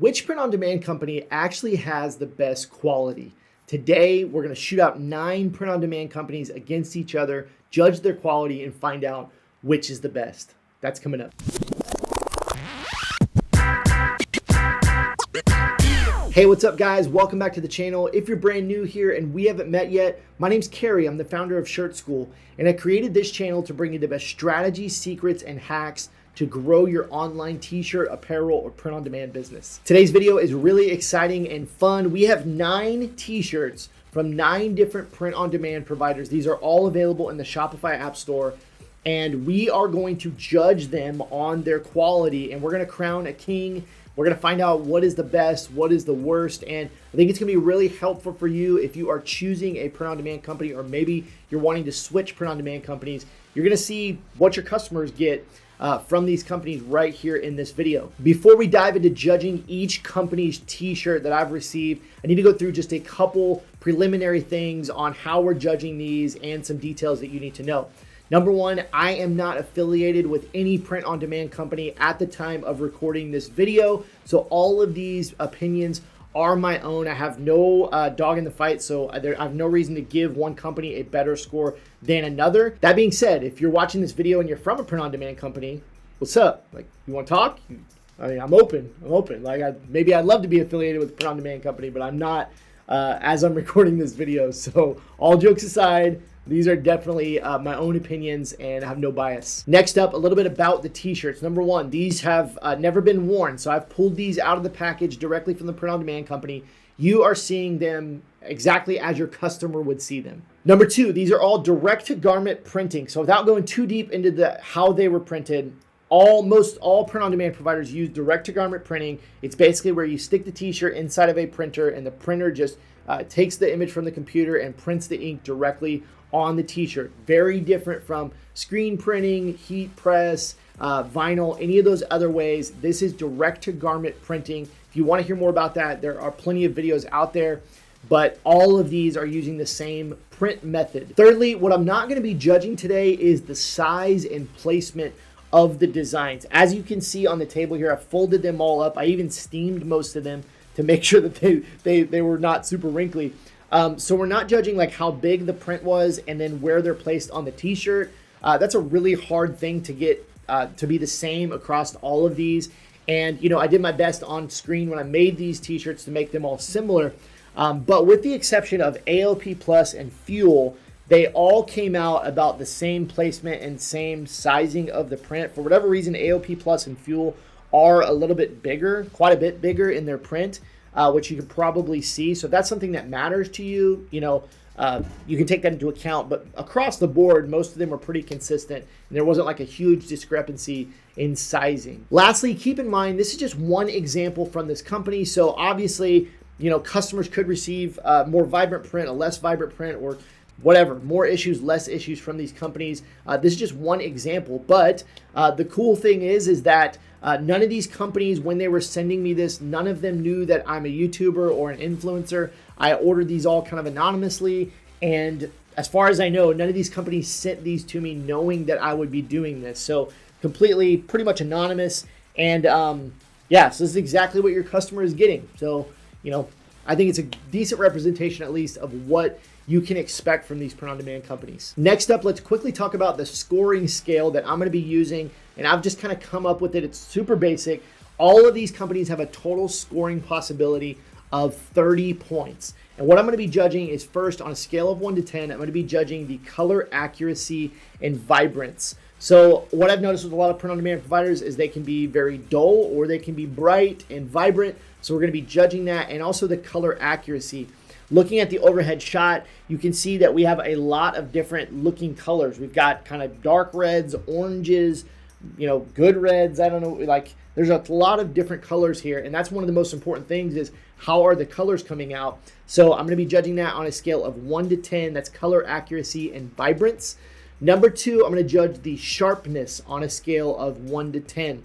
Which print-on-demand company actually has the best quality? Today, we're going to shoot out 9 print-on-demand companies against each other, judge their quality, and find out which is the best. That's coming up. Hey, what's up guys? Welcome back to the channel. If you're brand new here and we haven't met yet, my name's Kerry. I'm the founder of Shirt School, and I created this channel to bring you the best strategies, secrets, and hacks to grow your online t-shirt, apparel, or print-on-demand business. Today's video is really exciting and fun. We have 9 t-shirts from 9 different print-on-demand providers. These are all available in the Shopify App Store, and we are going to judge them on their quality, and we're gonna crown a king. We're gonna find out what is the best, what is the worst, and I think it's gonna be really helpful for you if you are choosing a print-on-demand company, or maybe you're wanting to switch print-on-demand companies. You're gonna see what your customers get from these companies right here in this video. Before we dive into judging each company's t-shirt that I've received, I need to go through just a couple preliminary things on how we're judging these and some details that you need to know. Number one, I am not affiliated with any print-on-demand company at the time of recording this video, so all of these opinions are my own. I have no dog in the fight, so I have no reason to give one company a better score than another. That being said, if you're watching this video and you're from a print-on-demand company, what's up? Like, you want to talk? I mean, I'm open. Like, maybe I'd love to be affiliated with a print-on-demand company, but I'm not as I'm recording this video. So all jokes aside, these are definitely my own opinions and I have no bias. Next up, a little bit about the t-shirts. Number one, these have never been worn. So I've pulled these out of the package directly from the print-on-demand company. You are seeing them exactly as your customer would see them. Number two, these are all direct-to-garment printing. So without going too deep into how they were printed, most all print-on-demand providers use direct-to-garment printing. It's basically where you stick the t-shirt inside of a printer and the printer just takes the image from the computer and prints the ink directly on the t-shirt. Very different from screen printing, heat press, vinyl, any of those other ways. This is direct-to-garment printing. If you want to hear more about that, there are plenty of videos out there, but all of these are using the same print method. Thirdly, what I'm not going to be judging today is the size and placement of the designs. As you can see on the table here, I folded them all up. I even steamed most of them to make sure that they were not super wrinkly. So we're not judging like how big the print was and then where they're placed on the t-shirt. That's a really hard thing to get to be the same across all of these. And you know, I did my best on screen when I made these t-shirts to make them all similar. But with the exception of AOP Plus and Fuel, they all came out about the same placement and same sizing of the print. For whatever reason, AOP Plus and Fuel are a little bit bigger, quite a bit bigger in their print, which you can probably see. So if that's something that matters to you, you know, you can take that into account. But across the board, most of them are pretty consistent, and there wasn't like a huge discrepancy in sizing. Lastly, keep in mind, this is just one example from this company. So obviously, you know, customers could receive more vibrant print, a less vibrant print, or whatever, more issues, less issues from these companies. This is just one example, but the cool thing is that none of these companies, when they were sending me this, none of them knew that I'm a YouTuber or an influencer. I ordered these all kind of anonymously, and as far as I know, none of these companies sent these to me knowing that I would be doing this. So completely, pretty much anonymous, and yeah, so this is exactly what your customer is getting. So, you know, I think it's a decent representation, at least, of what you can expect from these print-on-demand companies. Next up, let's quickly talk about the scoring scale that I'm going to be using, and I've just kind of come up with it. It's super basic. All of these companies have a total scoring possibility of 30 points. And what I'm going to be judging is, first, on a scale of 1 to 10, I'm going to be judging the color accuracy and vibrance. So what I've noticed with a lot of print-on-demand providers is they can be very dull or they can be bright and vibrant. So we're going to be judging that, and also the color accuracy. Looking at the overhead shot, you can see that we have a lot of different looking colors. We've got kind of dark reds, oranges, you know, good reds. I don't know, like there's a lot of different colors here. And that's one of the most important things, is how are the colors coming out? So I'm going to be judging that on a scale of 1 to 10. That's color accuracy and vibrance. Number 2, I'm going to judge the sharpness on a scale of 1 to 10.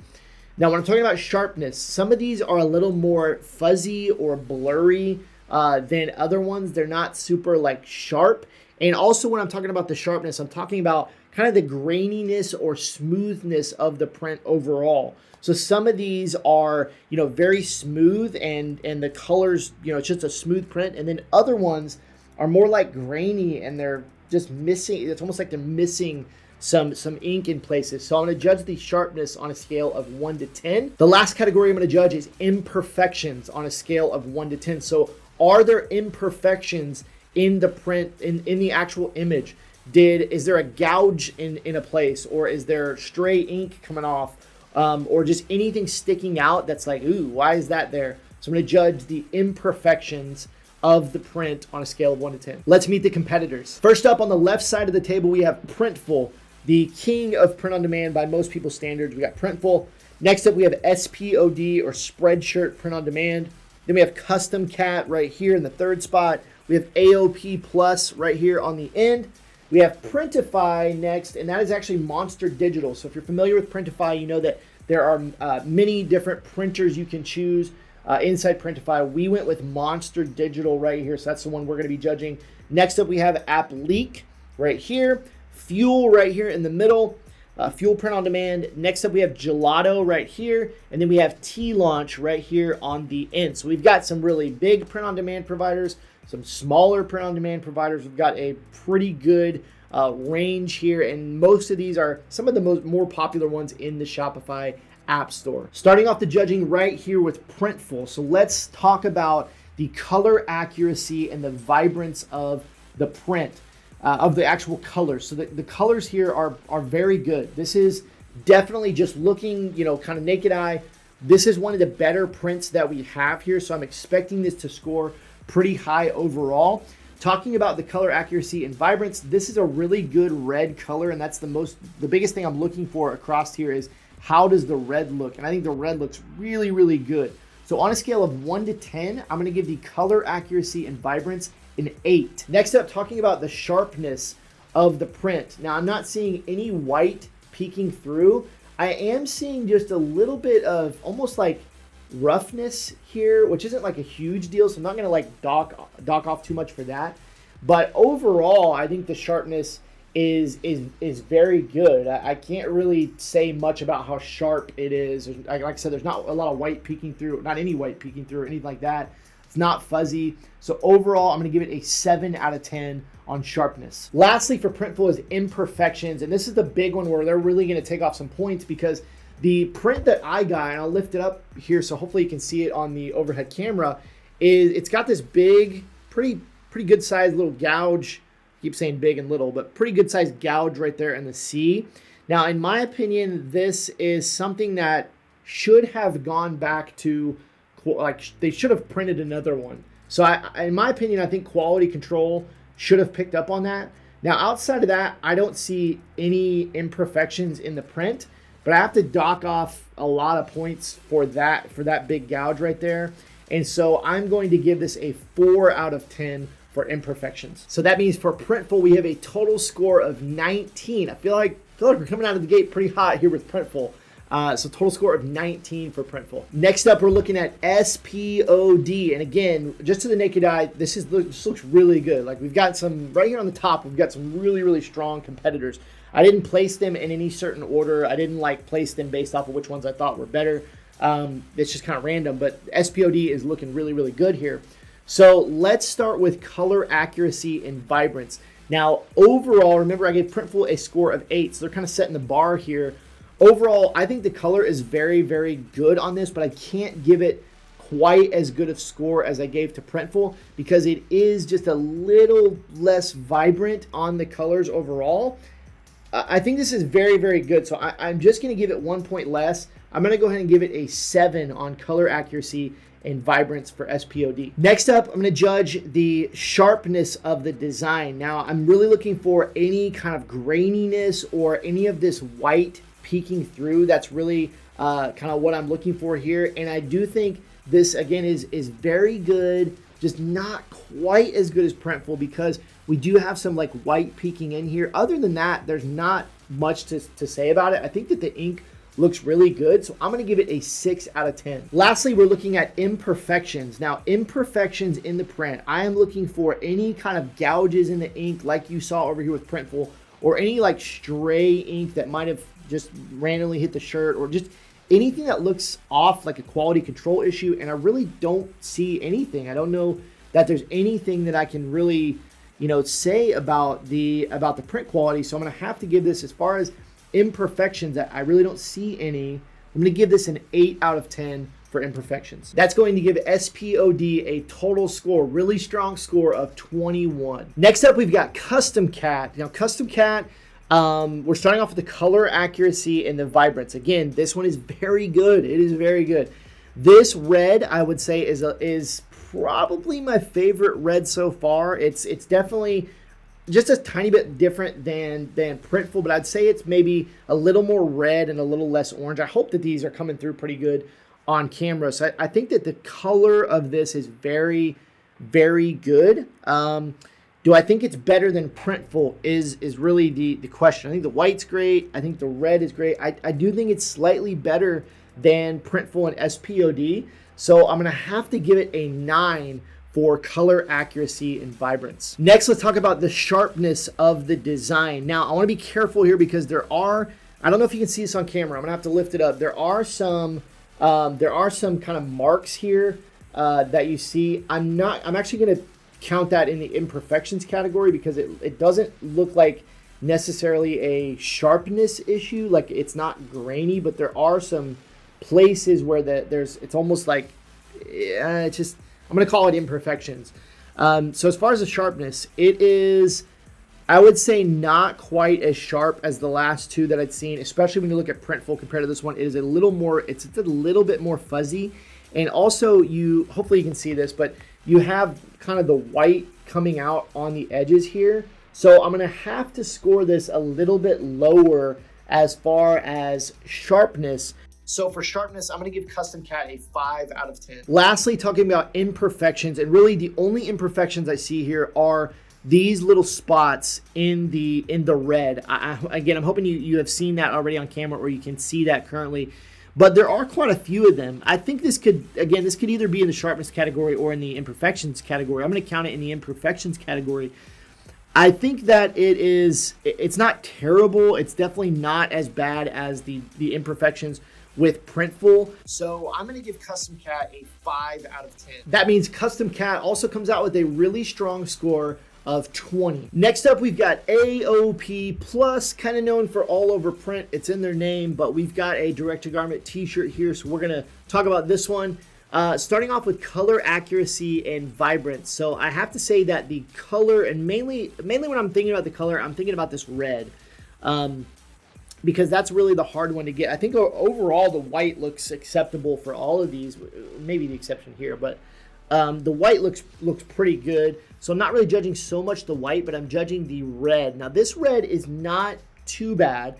Now, when I'm talking about sharpness, some of these are a little more fuzzy or blurry than other ones. They're not super like sharp. And also when I'm talking about the sharpness, I'm talking about kind of the graininess or smoothness of the print overall. So some of these are, very smooth and the colors, it's just a smooth print. And then other ones are more like grainy and they're just missing. It's almost like they're missing some ink in places. So I'm going to judge the sharpness on a scale of 1 to 10. The last category I'm going to judge is imperfections on a scale of 1 to 10. So are there imperfections in the print, in the actual image? Is there a gouge in a place, or is there stray ink coming off, or just anything sticking out that's like, ooh, why is that there? So I'm going to judge the imperfections of the print on a scale of 1 to 10. Let's meet the competitors. First up on the left side of the table, we have Printful, the king of print on demand by most people's standards. We got Printful. Next up, we have SPOD, or Spreadshirt Print on Demand. Then we have Custom Cat right here in the third spot. We have AOP Plus right here on the end. We have Printify next, and that is actually Monster Digital. So if you're familiar with Printify, you know that there are many different printers you can choose inside Printify. We went with Monster Digital right here, so that's the one we're going to be judging. Next up, we have Apliiq right here. Fuel right here in the middle. Fuel Print on Demand. Next up, we have Gelato right here. And then we have Teelaunch right here on the end. So we've got some really big print on demand providers, some smaller print on demand providers. We've got a pretty good range here. And most of these are some of the more popular ones in the Shopify App Store. Starting off the judging right here with Printful. So let's talk about the color accuracy and the vibrance of the print. Of the actual colors. So the colors here are very good. This is definitely, just looking, kind of naked eye, this is one of the better prints that we have here. So I'm expecting this to score pretty high overall. Talking about the color accuracy and vibrance, this is a really good red color, and that's the biggest thing I'm looking for across here is how does the red look? And I think the red looks really, really good. So on a scale of 1 to 10, I'm going to give the color accuracy and vibrance an 8. Next up, talking about the sharpness of the print. Now, I'm not seeing any white peeking through. I am seeing just a little bit of almost like roughness here, which isn't like a huge deal, so I'm not going to like dock off too much for that. But overall, I think the sharpness is very good. I can't really say much about how sharp it is. Like I said, there's not a lot of white peeking through, not any white peeking through or anything like that. It's not fuzzy. So overall, I'm going to give it a 7 out of 10 on sharpness. Lastly, for Printful is imperfections. And this is the big one where they're really going to take off some points, because the print that I got, and I'll lift it up here so hopefully you can see it on the overhead camera, it's got this big, pretty good sized little gouge. I keep saying big and little, but pretty good sized gouge right there in the C. Now, in my opinion, this is something that should have gone back to, like, they should have printed another one. So in my opinion, I think quality control should have picked up on that. Now, outside of that, I don't see any imperfections in the print, but I have to dock off a lot of points for that big gouge right there. And so I'm going to give this a 4 out of 10 for imperfections. So that means for Printful, we have a total score of 19. I feel like we're coming out of the gate pretty hot here with Printful. So total score of 19 for Printful. Next up, we're looking at SPOD. And again, just to the naked eye, this looks really good. Like, we've got some, right here on the top, we've got some really, really strong competitors. I didn't place them in any certain order. I didn't place them based off of which ones I thought were better. It's just kind of random, but SPOD is looking really, really good here. So let's start with color accuracy and vibrance. Now, overall, remember I gave Printful a score of 8, so they're kind of setting the bar here. Overall, I think the color is very, very good on this, but I can't give it quite as good of score as I gave to Printful because it is just a little less vibrant on the colors overall. I think this is very, very good, so I'm just going to give it 1 point less. I'm going to go ahead and give it a 7 on color accuracy and vibrance for SPOD. Next up, I'm going to judge the sharpness of the design. Now, I'm really looking for any kind of graininess or any of this white peeking through. That's really kind of what I'm looking for here. And I do think this, again, is very good, just not quite as good as Printful because we do have some like white peeking in here. Other than that, there's not much to say about it. I think that the ink looks really good, so I'm going to give it a 6 out of 10. Lastly, we're looking at imperfections. Now, imperfections in the print, I am looking for any kind of gouges in the ink like you saw over here with Printful, or any like stray ink that might have just randomly hit the shirt, or just anything that looks off, like a quality control issue. And I really don't see anything. I don't know that there's anything that I can really, say about the print quality. So I'm going to have to give this, as far as imperfections, that I really don't see any, I'm going to give this an 8 out of 10 for imperfections. That's going to give SPOD a total score, really strong score of 21. Next up, we've got Custom Cat. Now, Custom Cat, we're starting off with the color accuracy and the vibrance. Again, this one is very good. It is very good. This red, I would say, is probably my favorite red so far. It's definitely just a tiny bit different than Printful, but I'd say it's maybe a little more red and a little less orange. I hope that these are coming through pretty good on camera. So I think that the color of this is very, very good. Do I think it's better than Printful is really the question. I think the white's great. I think the red is great. I do think it's slightly better than Printful and SPOD. So I'm going to have to give it a 9 for color accuracy and vibrance. Next, let's talk about the sharpness of the design. Now, I want to be careful here because I don't know if you can see this on camera. I'm going to have to lift it up. There are some kind of marks here that you see. I'm actually going to count that in the imperfections category because it doesn't look like necessarily a sharpness issue. Like, it's not grainy, but there are some places where it's almost like I'm going to call it imperfections. So as far as the sharpness, it is, I would say, not quite as sharp as the last two that I'd seen, especially when you look at Printful compared to this one. It is a little bit more fuzzy. And also, hopefully you can see this, but you have kind of the white coming out on the edges here. So I'm going to have to score this a little bit lower as far as sharpness. So for sharpness, I'm going to give Custom Cat a 5 out of 10. Lastly, talking about imperfections, and really the only imperfections I see here are these little spots in the red. Again, I'm hoping you have seen that already on camera, or you can see that currently. But there are quite a few of them. I think this could either be in the sharpness category or in the imperfections category. I'm going to count it in the imperfections category. I think that it's not terrible. It's definitely not as bad as the imperfections with Printful. So I'm going to give Custom Cat a 5 out of 10. That means Custom Cat also comes out with a really strong score of 20. Next up, we've got AOP Plus, kind of known for all over print. It's in their name, but we've got a direct-to-garment t-shirt here, so we're going to talk about this one. Starting off with color accuracy and vibrance. So I have to say that the color, and mainly when I'm thinking about the color, I'm thinking about this red. Because that's really the hard one to get. I think overall the white looks acceptable for all of these, maybe the exception here, but the white looks pretty good. So I'm not really judging so much the white, but I'm judging the red. Now this red is not too bad.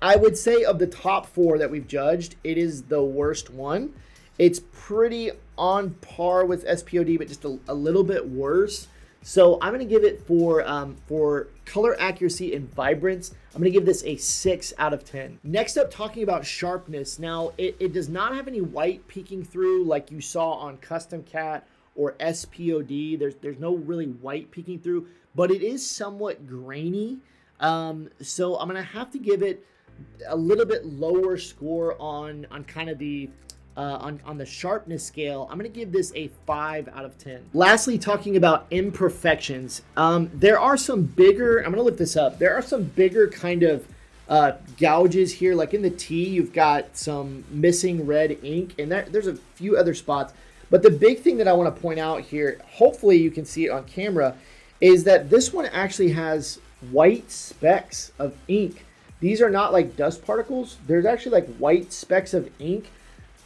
I would say of the top 4 that we've judged, it is the worst one. It's pretty on par with SPOD, but just a little bit worse. So I'm going to give it for color accuracy and vibrance, I'm going to give this a 6 out of 10. Next up, talking about sharpness. Now, it does not have any white peeking through like you saw on Custom Cat or SPOD. There's no really white peeking through, but it is somewhat grainy. So I'm going to have to give it a little bit lower score on kind of the on the sharpness scale. I'm going to give this a 5 out of 10. Lastly, talking about imperfections, there are some bigger, I'm going to lift this up. There are some bigger kind of gouges here. Like in the T, you've got some missing red ink, and there's a few other spots. But the big thing that I want to point out here, hopefully you can see it on camera, is that this one actually has white specks of ink. These are not like dust particles. There's actually like white specks of ink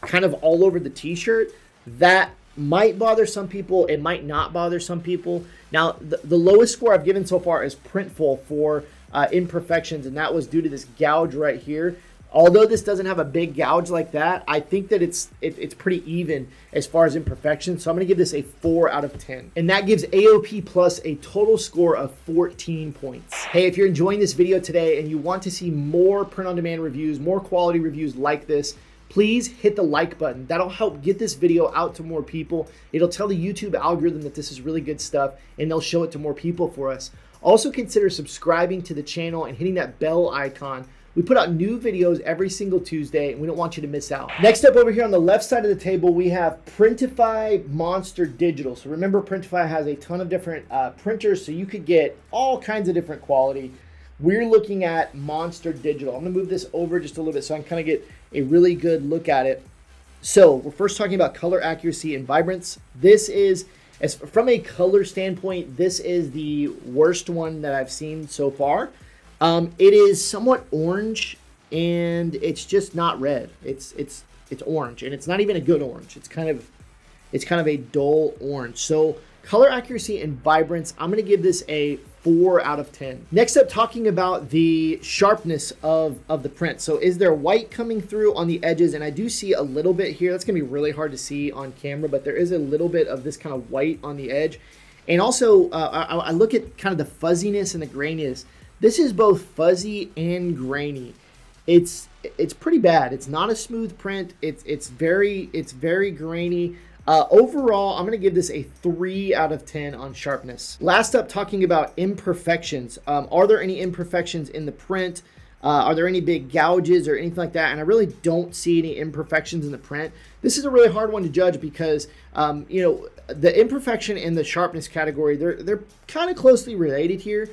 kind of all over the t-shirt. That might bother some people. It might not bother some people. Now, the lowest score I've given so far is Printful for imperfections, and that was due to this gouge right here. Although this doesn't have a big gouge like that, I think that it's pretty even as far as imperfections. So I'm going to give this a 4 out of 10. And that gives AOP Plus a total score of 14 points. Hey, if you're enjoying this video today and you want to see more print-on-demand reviews, more quality reviews like this, please hit the like button. That'll help get this video out to more people. It'll tell the YouTube algorithm that this is really good stuff, and they'll show it to more people for us. Also consider subscribing to the channel and hitting that bell icon. We put out new videos every single Tuesday, and we don't want you to miss out. Next up over here on the left side of the table, we have Printify Monster Digital. So remember, Printify has a ton of different printers, so you could get all kinds of different quality. We're looking at Monster Digital. I'm gonna move this over just a little bit so I can kind of get a really good look at it. So we're first talking about color accuracy and vibrance. This is, as from a color standpoint, this is the worst one that I've seen so far. It is somewhat orange, and it's just not red. It's orange, and it's not even a good orange. It's kind of a dull orange. So color accuracy and vibrance, I'm gonna give this a 4 out of 10. Next up, talking about the sharpness of the print. So is there white coming through on the edges? And I do see a little bit here. That's gonna be really hard to see on camera, but there is a little bit of this kind of white on the edge. And also, I look at kind of the fuzziness and the graininess. This is both fuzzy and grainy. It's pretty bad. It's not a smooth print. It's very grainy. Overall, I'm going to give this a 3 out of 10 on sharpness. Last up, talking about imperfections. Are there any imperfections in the print? Are there any big gouges or anything like that? And I really don't see any imperfections in the print. This is a really hard one to judge because, the imperfection and the sharpness category, they're kind of closely related here.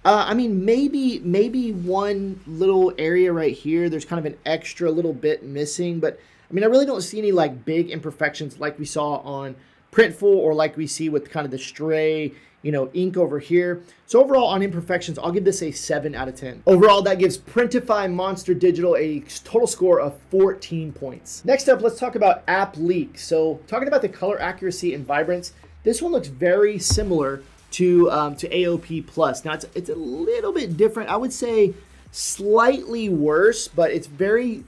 I mean, maybe one little area right here, there's kind of an extra little bit missing, but I mean, I really don't see any like big imperfections like we saw on Printful or like we see with kind of the stray, ink over here. So overall on imperfections, I'll give this a 7 out of 10. Overall, that gives Printify Monster Digital a total score of 14 points. Next up, let's talk about Apliiq. So talking about the color accuracy and vibrance, this one looks very similar to AOP Plus. Now it's a little bit different. I would say slightly worse, but it's very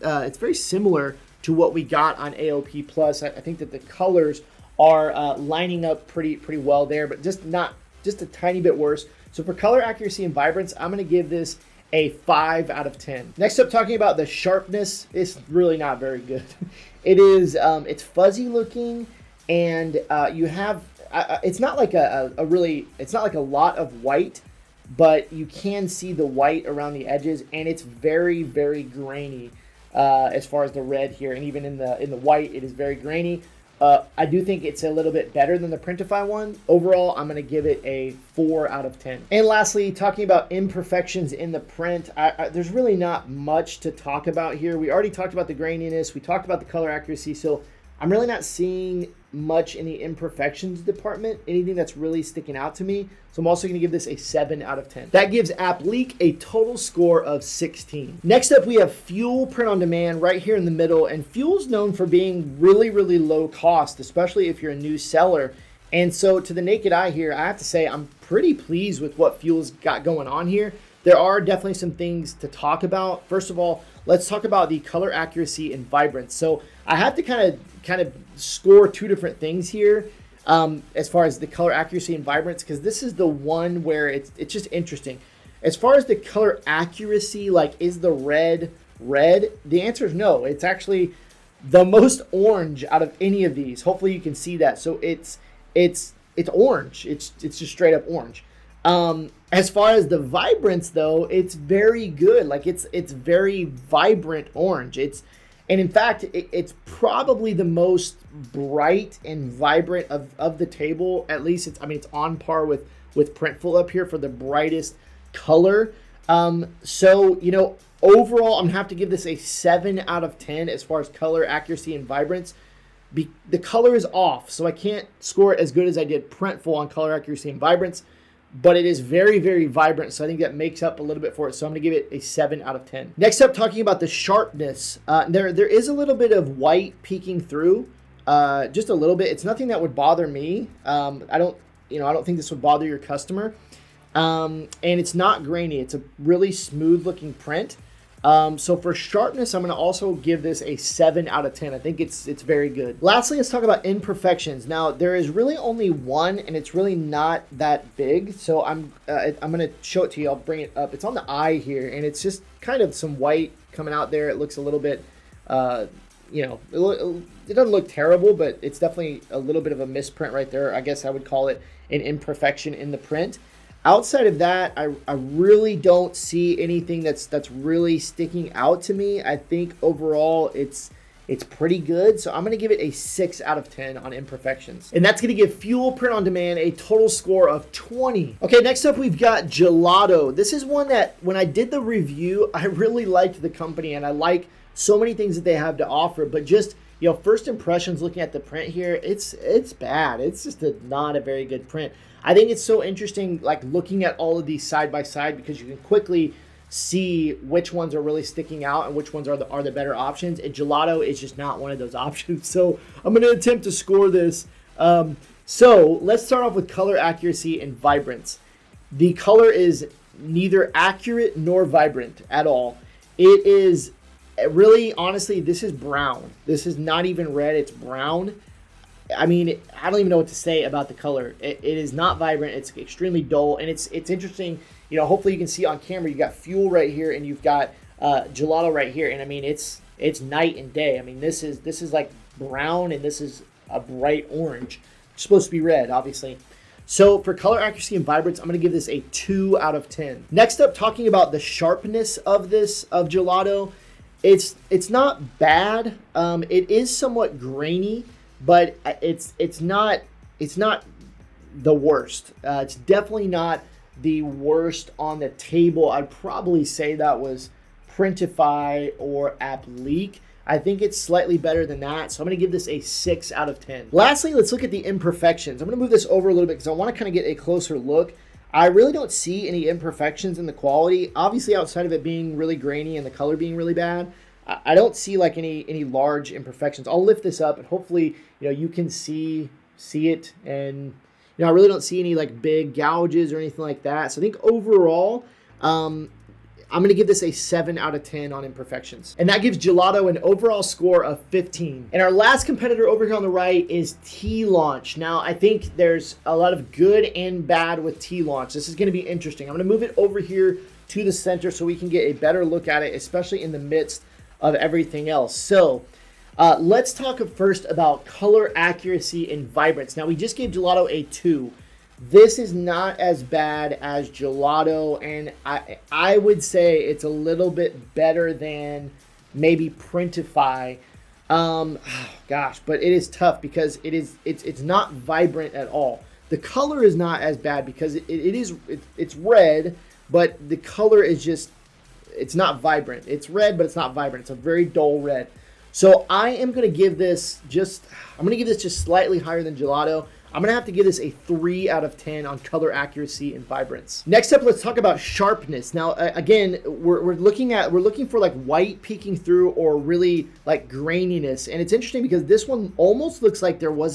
similar to what we got on AOP Plus. I think that the colors are lining up pretty well there, but just a tiny bit worse. So for color accuracy and vibrance, I'm going to give this a 5 out of 10. Next up, talking about the sharpness, it's really not very good. It is it's fuzzy looking, and you have. It's not like it's not like a lot of white, but you can see the white around the edges, and it's very grainy as far as the red here, and even in the white, it is very grainy. I do think it's a little bit better than the Printify one. Overall, I'm going to give it a 4 out of 10. And lastly, talking about imperfections in the print, there's really not much to talk about here. We already talked about the graininess. We talked about the color accuracy, so I'm really not seeing much in the imperfections department, anything that's really sticking out to me. So I'm also going to give this a 7 out of 10. That gives Apliiq a total score of 16. Next up, we have Fuel Print on Demand right here in the middle. And Fuel's known for being really low cost, especially if you're a new seller. And so to the naked eye here, I have to say I'm pretty pleased with what Fuel's got going on here. There are definitely some things to talk about. First of all, let's talk about the color accuracy and vibrance. So I have to kind of score two different things here as far as the color accuracy and vibrance, because this is the one where it's just interesting. As far as the color accuracy, like is the red? The answer is no. It's actually the most orange out of any of these. Hopefully you can see that. So it's orange. It's just straight up orange. As far as the vibrance though, it's very good. Like it's very vibrant orange. And in fact, it's probably the most bright and vibrant of the table. At least it's on par with Printful up here for the brightest color. So, overall, I'm gonna have to give this a 7 out of 10 as far as color accuracy and vibrance. The color is off, so I can't score it as good as I did Printful on color accuracy and vibrance. But it is very vibrant, so I think that makes up a little bit for it. So I'm going to give it a 7 out of 10. Next up, talking about the sharpness. There is a little bit of white peeking through, just a little bit. It's nothing that would bother me. I don't think this would bother your customer. And it's not grainy. It's a really smooth looking print. So for sharpness, I'm going to also give this a 7 out of 10. I think it's very good. Lastly, let's talk about imperfections. Now, there is really only one, and it's really not that big. So I'm going to show it to you. I'll bring it up. It's on the eye here, and it's just kind of some white coming out there. It looks a little bit, it doesn't look terrible, but it's definitely a little bit of a misprint right there. I guess I would call it an imperfection in the print. Outside of that, I really don't see anything that's really sticking out to me. I think overall it's pretty good. So I'm going to give it a 6 out of 10 on imperfections. And that's going to give Fuel Print on Demand a total score of 20. Okay, next up we've got Gelato. This is one that when I did the review, I really liked the company and I like so many things that they have to offer, but just, you know, first impressions looking at the print here, it's bad. It's just not a very good print. I think it's so interesting, like looking at all of these side by side, because you can quickly see which ones are really sticking out and which ones are the better options. And Gelato is just not one of those options. So I'm going to attempt to score this. So let's start off with color accuracy and vibrance. The color is neither accurate nor vibrant at all. It is really, honestly, this is brown. This is not even red. It's brown. I mean, I don't even know what to say about the color. It is not vibrant. It's extremely dull, and it's interesting. You know, hopefully you can see on camera. You got Fuel right here, and you've got Gelato right here, and I mean, it's night and day. I mean, this is like brown, and this is a bright orange. It's supposed to be red, obviously. So for color accuracy and vibrance, I'm going to give this a 2 out of 10. Next up, talking about the sharpness of Gelato, it's not bad. It is somewhat grainy, but it's not the worst. It's definitely not the worst on the table. I'd probably say that was Printify or Apliiq. I think it's slightly better than that, so I'm going to give this a 6 out of 10. Lastly, let's look at the imperfections. I'm going to move this over a little bit because I want to kind of get a closer look. I really don't see any imperfections in the quality. Obviously, outside of it being really grainy and the color being really bad, I don't see like any large imperfections. I'll lift this up and hopefully, you know, you can see it, and you know, I really don't see any like big gouges or anything like that. So I think overall, I'm going to give this a 7 out of 10 on imperfections. And that gives Gelato an overall score of 15. And our last competitor over here on the right is Teelaunch. Now, I think there's a lot of good and bad with Teelaunch. This is going to be interesting. I'm going to move it over here to the center so we can get a better look at it, especially in the midst of everything else. So let's talk first about color accuracy and vibrance. Now, we just gave Gelato a 2. This is not as bad as Gelato, and I would say it's a little bit better than maybe Printify. Gosh, but it is tough because it's not vibrant at all. The color is not as bad because it's red, but the color is just, it's not vibrant. It's red, but it's not vibrant. It's a very dull red. So I am going to give this just slightly higher than Gelato. I'm going to have to give this a 3 out of 10 on color accuracy and vibrance. Next up, let's talk about sharpness. Now, again, we're looking for like white peeking through or really like graininess. And it's interesting because this one almost looks like there's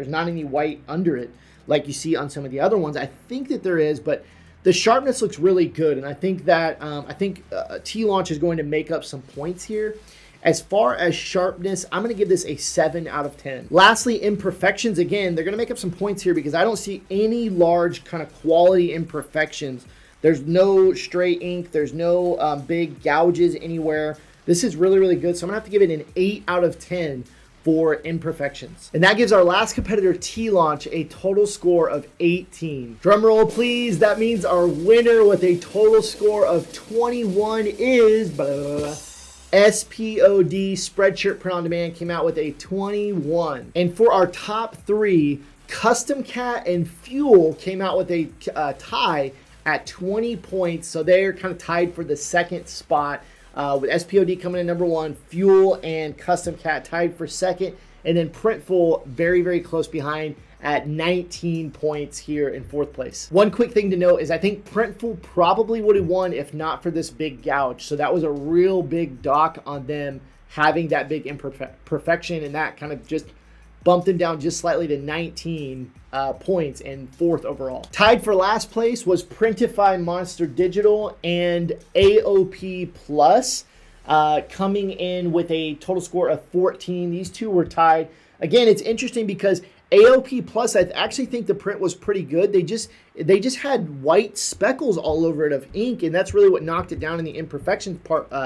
not any white under it like you see on some of the other ones. I think that there is, but the sharpness looks really good. And I think that Teelaunch is going to make up some points here. As far as sharpness, I'm going to give this a 7 out of 10. Lastly, imperfections. Again, they're going to make up some points here because I don't see any large kind of quality imperfections. There's no stray ink. There's no big gouges anywhere. This is really, really good. So I'm going to have to give it an 8 out of 10 for imperfections. And that gives our last competitor, Teelaunch, a total score of 18. Drum roll, please. That means our winner with a total score of 21 is... SPOD, Spreadshirt Print on Demand, came out with a 21. And for our top 3, Custom Cat and Fuel came out with a tie at 20 points. So they're kind of tied for the second spot, with SPOD coming in number 1, Fuel and Custom Cat tied for second, and then Printful very, very close behind at 19 points here in 4th place. One quick thing to note is I think Printful probably would have won if not for this big gouge. So that was a real big dock on them having that big imperfection, and that kind of just bumped them down just slightly to 19 points and 4th overall. Tied for last place was Printify Monster Digital and AOP Plus, coming in with a total score of 14. These two were tied. Again, it's interesting because AOP Plus, I actually think the print was pretty good. They just had white speckles all over it of ink, and that's really what knocked it down in the imperfections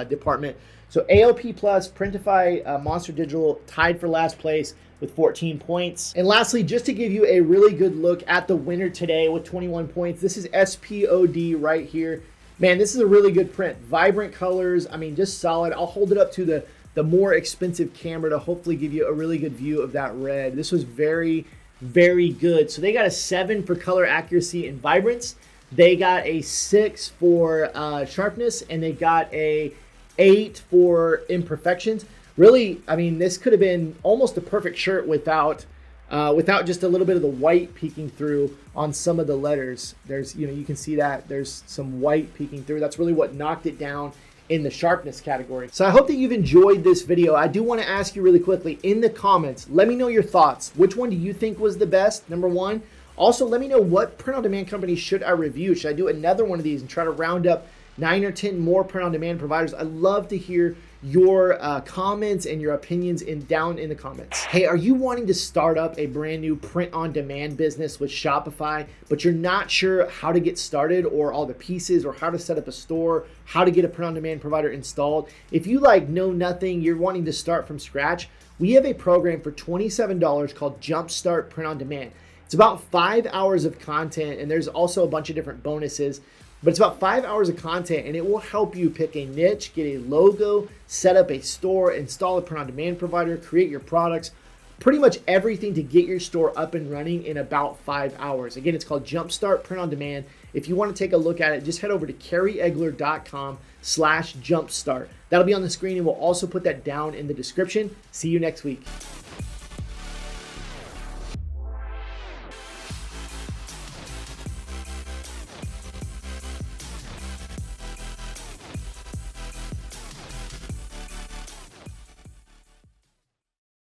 department. So AOP Plus, Printify, Monster Digital tied for last place with 14 points. And lastly, just to give you a really good look at the winner today with 21 points, this is SPOD right here. Man, this is a really good print. Vibrant colors, I mean, just solid. I'll hold it up to the more expensive camera to hopefully give you a really good view of that red. This was very, very good. So they got a 7 for color accuracy and vibrance. They got a 6 for sharpness, and they got a 8 for imperfections. Really, I mean, this could have been almost a perfect shirt without just a little bit of the white peeking through on some of the letters. There's, you can see that there's some white peeking through. That's really what knocked it down in the sharpness category. So I hope that you've enjoyed this video. I do want to ask you really quickly in the comments, let me know your thoughts. Which one do you think was the best? Number one. Also, let me know what print-on-demand company should I review. Should I do another one of these and try to round up 9 or 10 more print-on-demand providers? I'd love to hear your comments and your opinions down in the comments. Hey, are you wanting to start up a brand new print-on-demand business with Shopify, but you're not sure how to get started or all the pieces or how to set up a store, how to get a print-on-demand provider installed? If you know nothing, you're wanting to start from scratch, we have a program for $27 called Jumpstart Print on Demand. It's about 5 hours of content, and there's also a bunch of different bonuses. But it's about 5 hours of content, and it will help you pick a niche, get a logo, set up a store, install a print-on-demand provider, create your products, pretty much everything to get your store up and running in about 5 hours. Again, it's called Jumpstart Print on Demand. If you want to take a look at it, just head over to kerryegler.com/jumpstart. That'll be on the screen, and we'll also put that down in the description. See you next week.